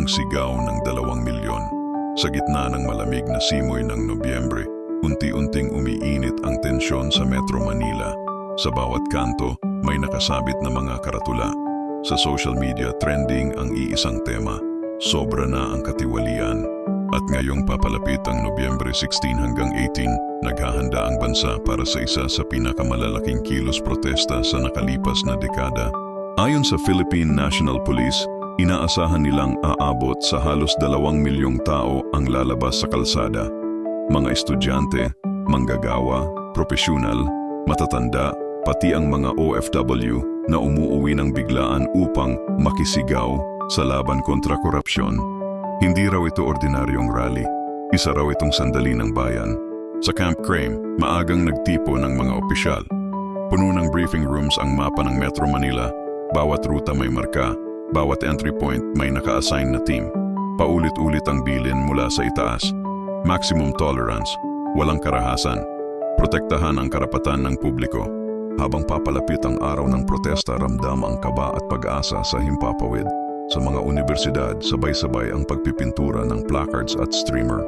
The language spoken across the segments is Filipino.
ang sigaw ng 2 milyon. Sa gitna ng malamig na simoy ng Nobyembre, unti-unting umiinit ang tensyon sa Metro Manila. Sa bawat kanto, may nakasabit na mga karatula. Sa social media, trending ang iisang tema, sobra na ang katiwalian. At ngayong papalapit ang Nobyembre 16 hanggang 18, naghahanda ang bansa para sa isa sa pinakamalalaking kilos protesta sa nakalipas na dekada. Ayon sa Philippine National Police, inaasahan nilang aabot sa halos 2 milyong tao ang lalabas sa kalsada. Mga estudyante, manggagawa, propesyonal, matatanda, pati ang mga OFW na umuuwi ng biglaan upang makisigaw sa laban kontra korupsyon. Hindi raw ito ordinaryong rally, isa raw itong sandali ng bayan. Sa Camp Crame, maagang nagtipo ng mga opisyal. Puno ng briefing rooms ang mapa ng Metro Manila, bawat ruta may marka, bawat entry point may naka-assign na team. Paulit-ulit ang bilin mula sa itaas. Maximum tolerance, walang karahasan. Protektahan ang karapatan ng publiko. Habang papalapit ang araw ng protesta, ramdam ang kaba at pag-asa sa himpapawid. Sa mga universidad, sabay-sabay ang pagpipintura ng placards at streamer.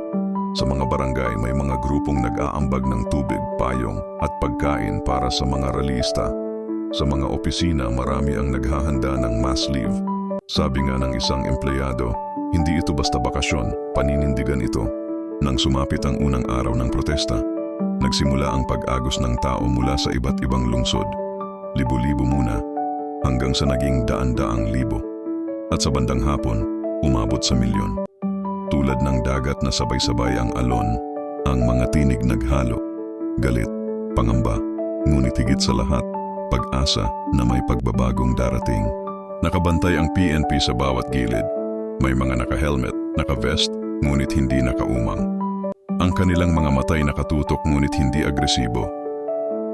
Sa mga barangay, may mga grupong nag-aambag ng tubig, payong at pagkain para sa mga ralista. Sa mga opisina, marami ang naghahanda ng mass leave. Sabi nga ng isang empleyado, hindi ito basta bakasyon, paninindigan ito. Nang sumapit ang unang araw ng protesta, nagsimula ang pag-agos ng tao mula sa iba't ibang lungsod. Libo-libo muna, hanggang sa naging daan-daang libo. At sa bandang hapon, umabot sa milyon. Tulad ng dagat na sabay-sabay ang alon, ang mga tinig naghalo. Galit, pangamba, ngunit higit sa lahat, pag-asa na may pagbabagong darating. Nakabantay ang PNP sa bawat gilid. May mga naka-helmet, naka-vest, ngunit hindi nakaumang. Ang kanilang mga matay nakatutok ngunit hindi agresibo.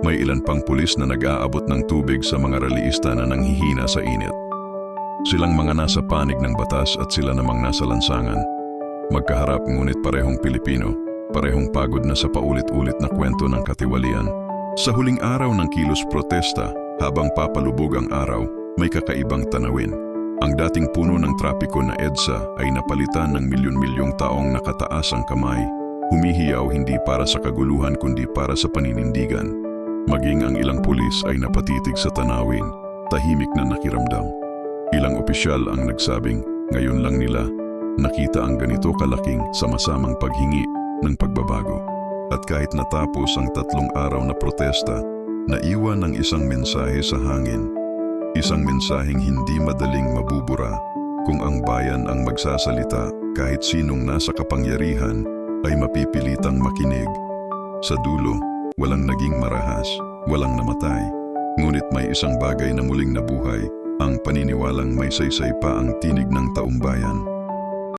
May ilan pang pulis na nag-aabot ng tubig sa mga rallyista na nanghihina sa init. Silang mga nasa panig ng batas at sila namang nasa lansangan. Magkaharap ngunit parehong Pilipino, parehong pagod na sa paulit-ulit na kwento ng katiwalian. Sa huling araw ng kilos protesta, habang papalubog ang araw, may kakaibang tanawin. Ang dating puno ng trapiko na EDSA ay napalitan ng milyon-milyong taong nakataas ang kamay, humihiyaw hindi para sa kaguluhan kundi para sa paninindigan. Maging ang ilang pulis ay napatitig sa tanawin, tahimik na nakiramdam. Ilang opisyal ang nagsabing, ngayon lang nila nakita ang ganito kalaking sama-samang paghingi ng pagbabago. At kahit natapos ang 3 araw na protesta, naiwan ng isang mensahe sa hangin. Isang mensaheng hindi madaling mabubura. Kung ang bayan ang magsasalita, kahit sinong nasa kapangyarihan ay mapipilitang makinig. Sa dulo, walang naging marahas, walang namatay. Ngunit may isang bagay na muling nabuhay, ang paniniwalang may saysay pa ang tinig ng taumbayan.